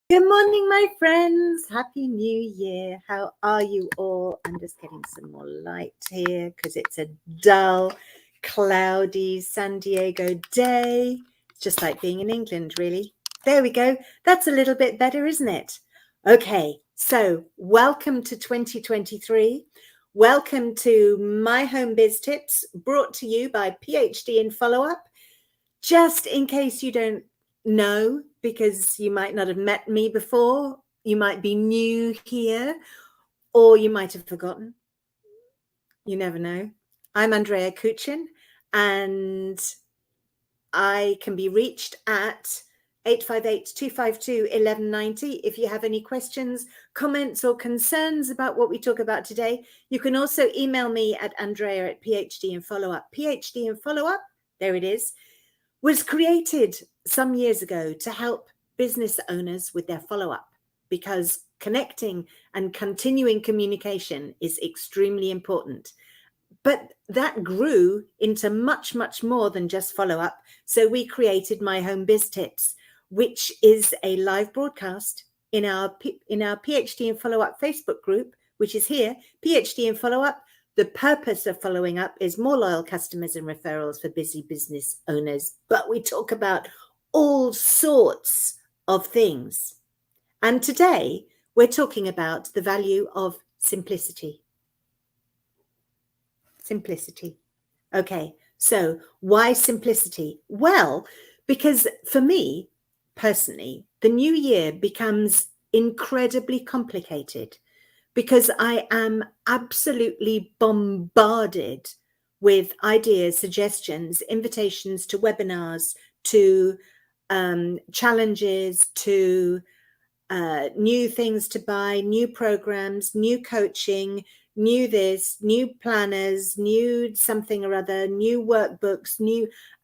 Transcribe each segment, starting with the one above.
Good morning, my friends. Happy New Year. How are you all? I'm just getting some more light here because it's a dull, cloudy San Diego day. It's just like being in England, really. There we go. That's a little bit better, isn't it? Okay, so welcome to 2023. Welcome to My Home Biz Tips, brought to you by PhD in Follow-Up. Just in case you don't know, because you might not have met me before, you might be new here, or you might have forgotten. You never know. I'm Andrea Kuchin, and I can be reached at 858-252-1190. If you have any questions, comments, or concerns about what we talk about today, you can also email me at Andrea at PhD in Follow-Up. PhD in Follow-Up, there it is, was created some years ago to help business owners with their follow-up, because connecting and continuing communication is extremely important. But that grew into much, much more than just follow-up. So we created My Home Biz Tips, which is a live broadcast in our PhD in Follow-Up Facebook group, which is here, PhD in Follow-Up. The purpose of following up is more loyal customers and referrals for busy business owners. But we talk about all sorts of things. And today we're talking about the value of simplicity. Simplicity. Okay, so why simplicity? Well, because for me personally, the new year becomes incredibly complicated, because I am absolutely bombarded with ideas, suggestions, invitations to webinars, to challenges, to new things to buy, new programs, new coaching, new this, new planners, new something or other, new workbooks,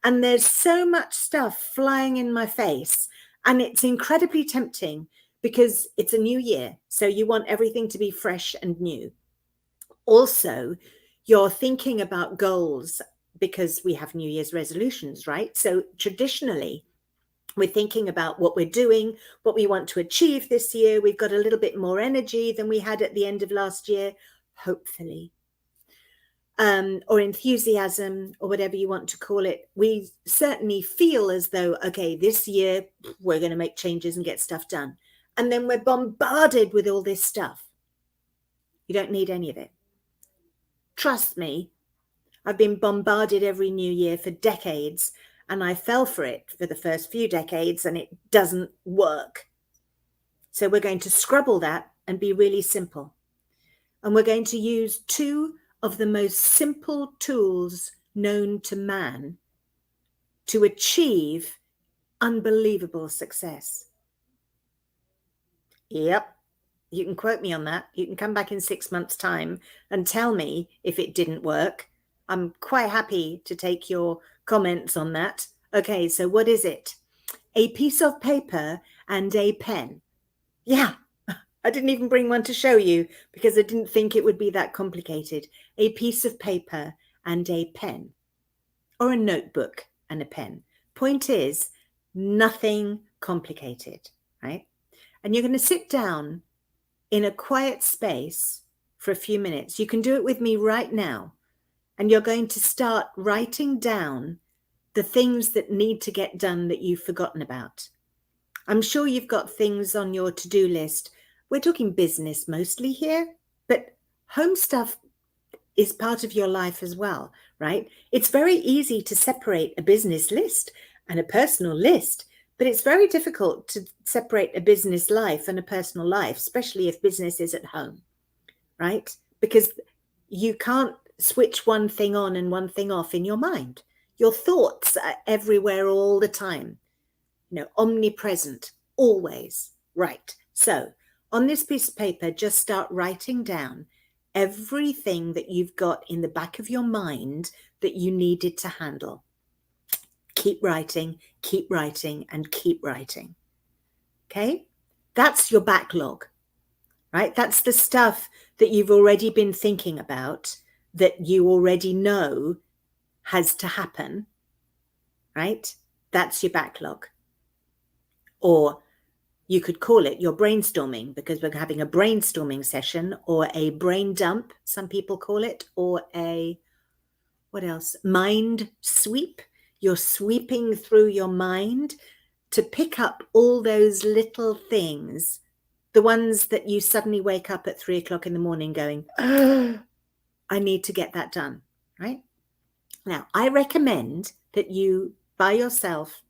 and there's so much stuff flying in my face, and it's incredibly tempting because it's a new year. So you want everything to be fresh and new. Also, you're thinking about goals because we have New Year's resolutions, right? So traditionally, we're thinking about what we're doing, what we want to achieve this year. We've got a little bit more energy than we had at the end of last year, hopefully, or enthusiasm, or whatever you want to call it. We certainly feel as though, okay, this year we're going to make changes and get stuff done. And then we're bombarded with all this stuff. You don't need any of it. Trust me, I've been bombarded every new year for decades, and I fell for it for the first few decades, and it doesn't work. So we're going to scrub all that and be really simple. And we're going to use two of the most simple tools known to man to achieve unbelievable success. Yep, you can quote me on that. You can come back in 6 months' time and tell me if it didn't work. I'm quite happy to take your comments on that. Okay, so what is it? A piece of paper and a pen. Yeah, I didn't even bring one to show you because I didn't think it would be that complicated. A piece of paper and a pen, or a notebook and a pen. Point is, nothing complicated, right? And you're going to sit down in a quiet space for a few minutes. You can do it with me right now. And you're going to start writing down the things that need to get done that you've forgotten about. I'm sure you've got things on your to-do list. We're talking business mostly here, but home stuff is part of your life as well, right? It's very easy to separate a business list and a personal list, but it's very difficult to separate a business life and a personal life, especially if business is at home, right? Because you can't switch one thing on and one thing off in your mind. Your thoughts are everywhere all the time, omnipresent, always, right? So on this piece of paper, just start writing down everything that you've got in the back of your mind that you needed to handle. Keep writing, and keep writing. Okay? That's your backlog, right? That's the stuff that you've already been thinking about, that you already know has to happen, right? That's your backlog. Or you could call it your brainstorming, because we're having a brainstorming session, or a brain dump, some people call it, or a, what else? Mind sweep. You're sweeping through your mind to pick up all those little things, the ones that you suddenly wake up at 3 o'clock in the morning going, oh, I need to get that done, right? Now, I recommend that you, by yourself,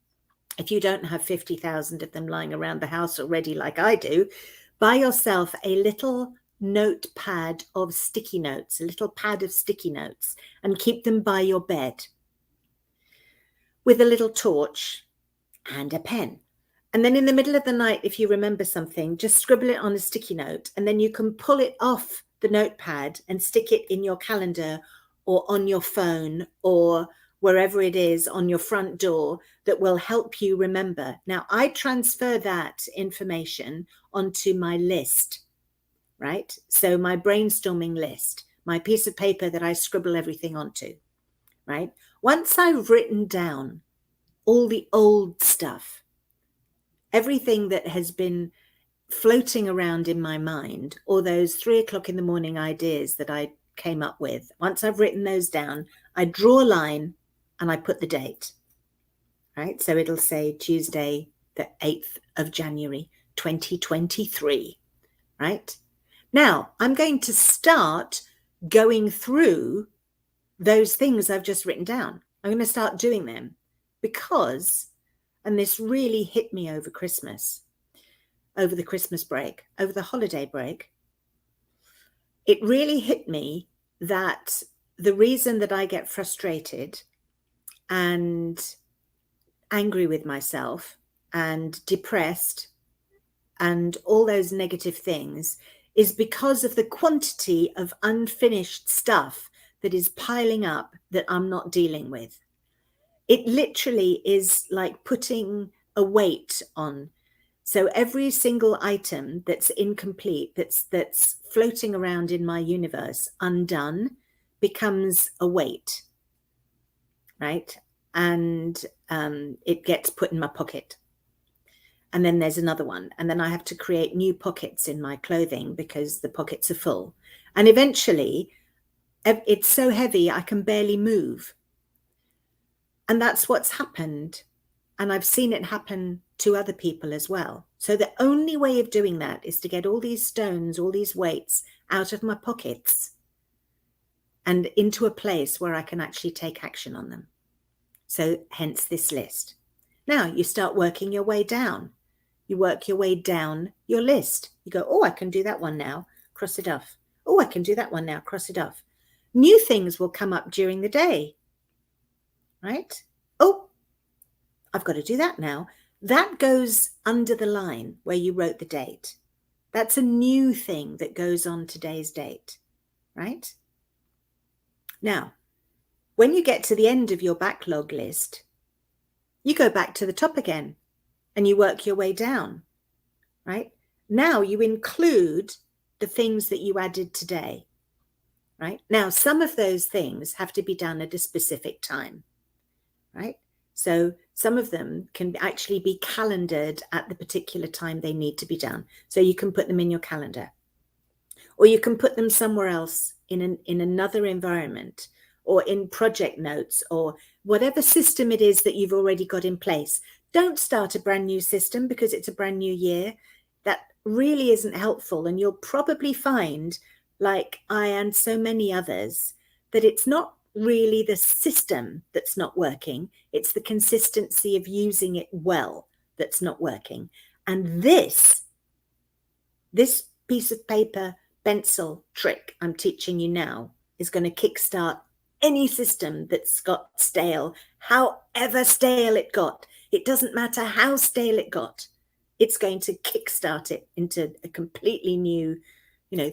if you don't have 50,000 of them lying around the house already like I do, buy yourself a little notepad of sticky notes, a little pad of sticky notes, and keep them by your bed with a little torch and a pen. And then in the middle of the night, if you remember something, just scribble it on a sticky note, and then you can pull it off the notepad and stick it in your calendar or on your phone or wherever it is on your front door that will help you remember. Now, I transfer that information onto my list, right? So my brainstorming list, my piece of paper that I scribble everything onto, right? Once I've written down all the old stuff, everything that has been floating around in my mind, or those 3 o'clock in the morning ideas that I came up with, once I've written those down, I draw a line and I put the date, right? So it'll say Tuesday, the 8th of January, 2023, right? Now I'm going to start going through those things I've just written down. I'm going to start doing them because, and this really hit me over Christmas, over the Christmas break, over the holiday break, it really hit me that the reason that I get frustrated and angry with myself and depressed and all those negative things is because of the quantity of unfinished stuff that is piling up that I'm not dealing with. It literally is like putting a weight on. So every single item that's incomplete, that's floating around in my universe undone, becomes a weight, right? And it gets put in my pocket. And then there's another one. And then I have to create new pockets in my clothing because the pockets are full. And eventually it's so heavy I can barely move. And that's what's happened. And I've seen it happen to other people as well. So the only way of doing that is to get all these stones, all these weights out of my pockets and into a place where I can actually take action on them. So hence this list. Now you start working your way down. You work your way down your list. You go, oh, I can do that one now, cross it off. Oh, I can do that one now, cross it off. New things will come up during the day, right? Oh, I've got to do that now. That goes under the line where you wrote the date. That's a new thing that goes on today's date, right? Now, when you get to the end of your backlog list, you go back to the top again and you work your way down, right? Now you include the things that you added today, right? Now, some of those things have to be done at a specific time, right? So some of them can actually be calendared at the particular time they need to be done. So you can put them in your calendar, or you can put them somewhere else in another environment, or in project notes, or whatever system it is that you've already got in place. Don't start a brand new system because it's a brand new year. That really isn't helpful. And you'll probably find, like I and so many others, that it's not really the system that's not working. It's the consistency of using it well that's not working. And this piece of paper pencil trick I'm teaching you now is going to kickstart any system that's got stale, however stale it got. It doesn't matter how stale it got. It's going to kickstart it into a completely new,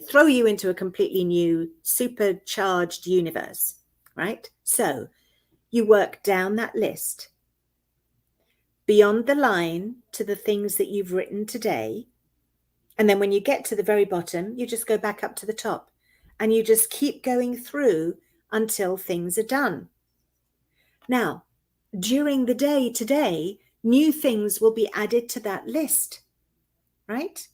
throw you into a completely new supercharged universe, right? So you work down that list beyond the line to the things that you've written today. And then when you get to the very bottom, you just go back up to the top and you just keep going through until things are done. Now, during the day today, new things will be added to that list. right?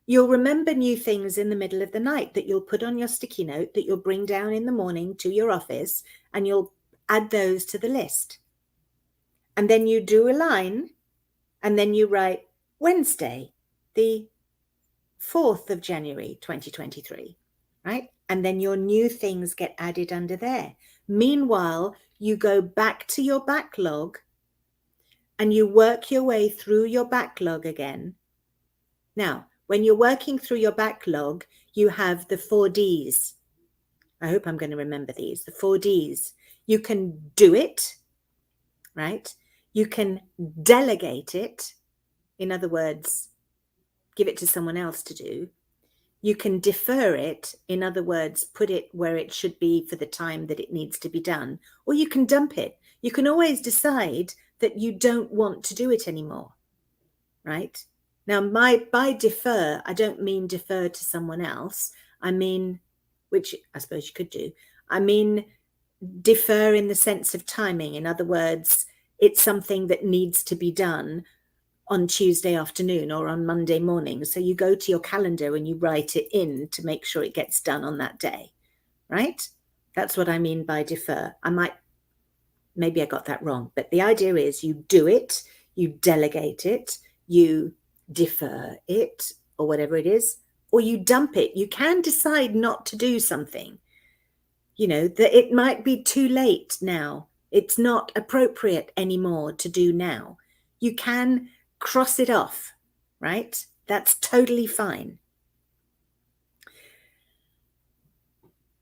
You'll remember new things in the middle of the night that you'll put on your sticky note that you'll bring down in the morning to your office, and you'll add those to the list. And then you do a line, and then you write Wednesday, the 4th of January, 2023, right? And then your new things get added under there. Meanwhile, you go back to your backlog and you work your way through your backlog again. Now, when you're working through your backlog, you have the 4 Ds. I hope I'm going to remember these, the 4 Ds. You can do it, right? You can delegate it. In other words, give it to someone else to do. You can defer it. In other words, put it where it should be for the time that it needs to be done. Or you can dump it. You can always decide that you don't want to do it anymore, right? Now, by defer, I don't mean defer to someone else. I mean, which I suppose you could do. I mean, defer in the sense of timing. In other words, it's something that needs to be done on Tuesday afternoon or on Monday morning. So you go to your calendar and you write it in to make sure it gets done on that day, right? That's what I mean by defer. Maybe I got that wrong, but the idea is you do it, you delegate it, you defer it, or whatever it is, or you dump it. You can decide not to do something, that it might be too late now. It's not appropriate anymore to do now. You can cross it off, right? That's totally fine.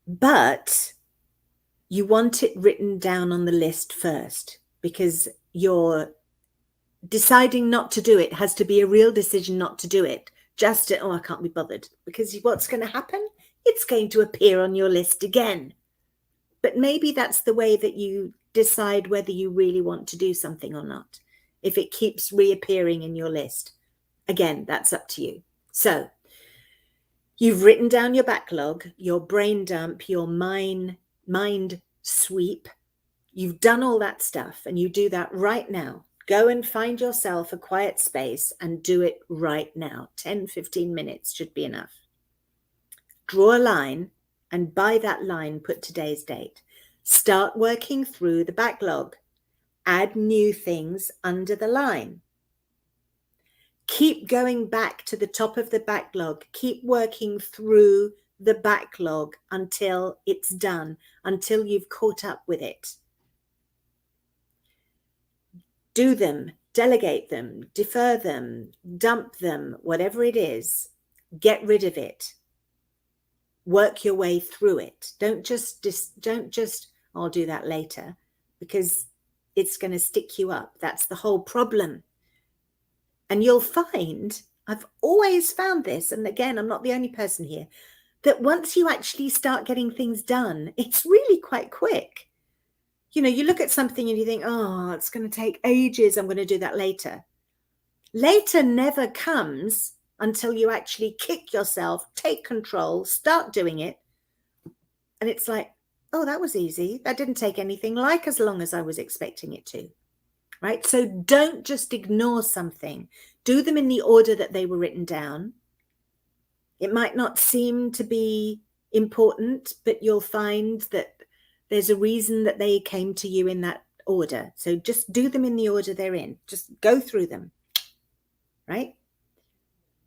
But you want it written down on the list first, because you're deciding not to do it has to be a real decision not to do it. I can't be bothered, because what's going to happen? It's going to appear on your list again. But maybe that's the way that you decide whether you really want to do something or not. If it keeps reappearing in your list, again, that's up to you. So you've written down your backlog, your brain dump, your mind sweep. You've done all that stuff, and you do that right now. Go and find yourself a quiet space and do it right now. 10, 15 minutes should be enough. Draw a line, and by that line, put today's date. Start working through the backlog. Add new things under the line. Keep going back to the top of the backlog. Keep working through the backlog until it's done, until you've caught up with it. Do them, delegate them, defer them, dump them, whatever it is. Get rid of it. Work your way through it. Don't just, I'll do that later, because it's going to stick you up. That's the whole problem. And you'll find, I've always found this, and again, I'm not the only person here, that once you actually start getting things done, it's really quite quick. You look at something and you think, oh, it's going to take ages. I'm going to do that later. Later never comes until you actually kick yourself, take control, start doing it. And it's like, oh, that was easy. That didn't take anything like as long as I was expecting it to, right? So don't just ignore something. Do them in the order that they were written down. It might not seem to be important, but you'll find that there's a reason that they came to you in that order. So just do them in the order they're in. Just go through them, right?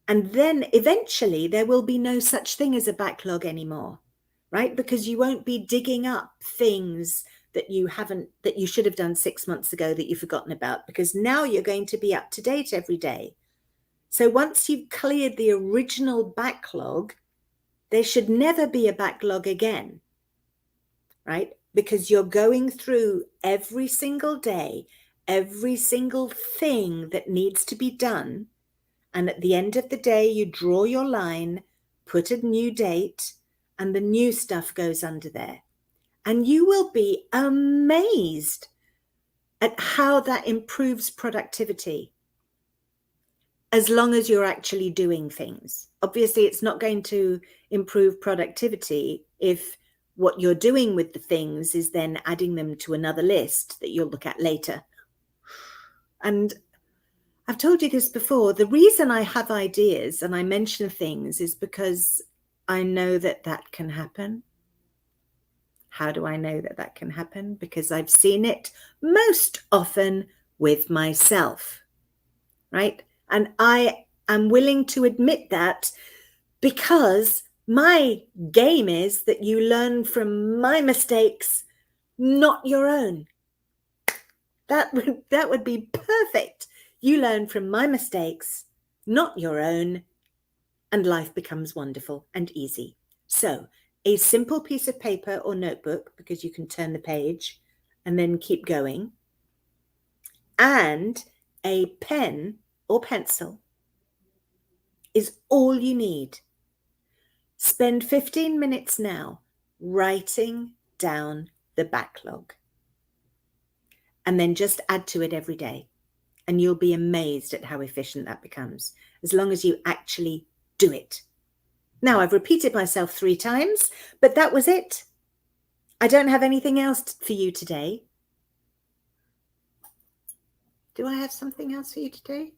And then eventually there will be no such thing as a backlog anymore, right? Because you won't be digging up things that you should have done 6 months ago that you've forgotten about, because now you're going to be up to date every day. So once you've cleared the original backlog, there should never be a backlog again, right? Because you're going through every single day, every single thing that needs to be done. And at the end of the day, you draw your line, put a new date, and the new stuff goes under there. And you will be amazed at how that improves productivity, as long as you're actually doing things. Obviously, it's not going to improve productivity if what you're doing with the things is then adding them to another list that you'll look at later. And I've told you this before. The reason I have ideas and I mention things is because I know that that can happen. How do I know that that can happen? Because I've seen it most often with myself, right? And I am willing to admit that because my game is that you learn from my mistakes, not your own. That would be perfect. You learn from my mistakes, not your own, and life becomes wonderful and easy. So a simple piece of paper or notebook, because you can turn the page and then keep going, and a pen or pencil is all you need. Spend 15 minutes now writing down the backlog, and then just add to it every day. And you'll be amazed at how efficient that becomes, as long as you actually do it. Now, I've repeated myself 3 times, but that was it. I don't have anything else for you today. Do I have something else for you today?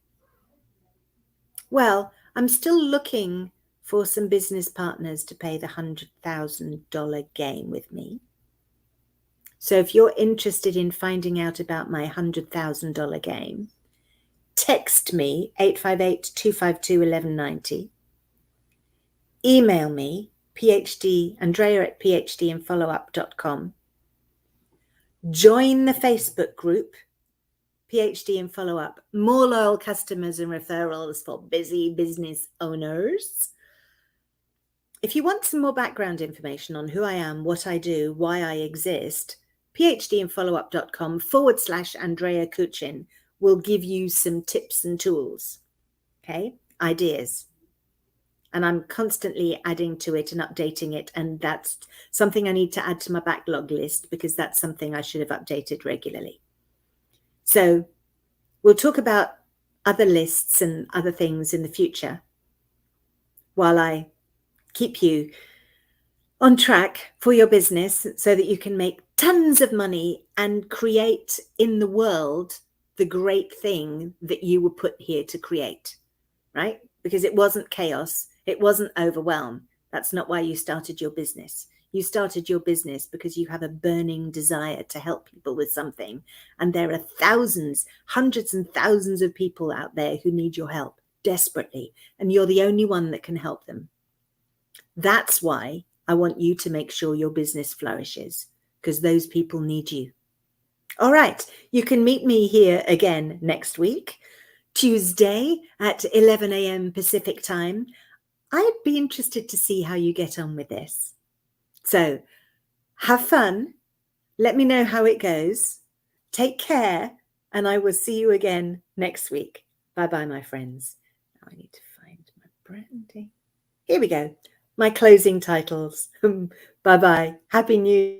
Well, I'm still looking for some business partners to pay the $100,000 game with me. So if you're interested in finding out about my $100,000 game, text me 858-252-1190. Email me Andrea@phdandfollowup.com. Join the Facebook group, PhD and Follow Up, more loyal customers and referrals for busy business owners. If you want some more background information on who I am, what I do, why I exist, phdandfollowup.com/Andrea Kuchin will give you some tips and tools, okay, ideas. And I'm constantly adding to it and updating it. And that's something I need to add to my backlog list, because that's something I should have updated regularly. So we'll talk about other lists and other things in the future while I keep you on track for your business so that you can make tons of money and create in the world the great thing that you were put here to create, right? Because it wasn't chaos. It wasn't overwhelm. That's not why you started your business. You started your business because you have a burning desire to help people with something. And there are thousands, hundreds and thousands of people out there who need your help desperately. And you're the only one that can help them. That's why I want you to make sure your business flourishes, because those people need you. All right. You can meet me here again next week, Tuesday at 11 a.m. Pacific time. I'd be interested to see how you get on with this. So have fun. Let me know how it goes. Take care, and I will see you again next week. Bye-bye, my friends. Now I need to find my branding. Here we go. My closing titles. Bye-bye. Happy New Year.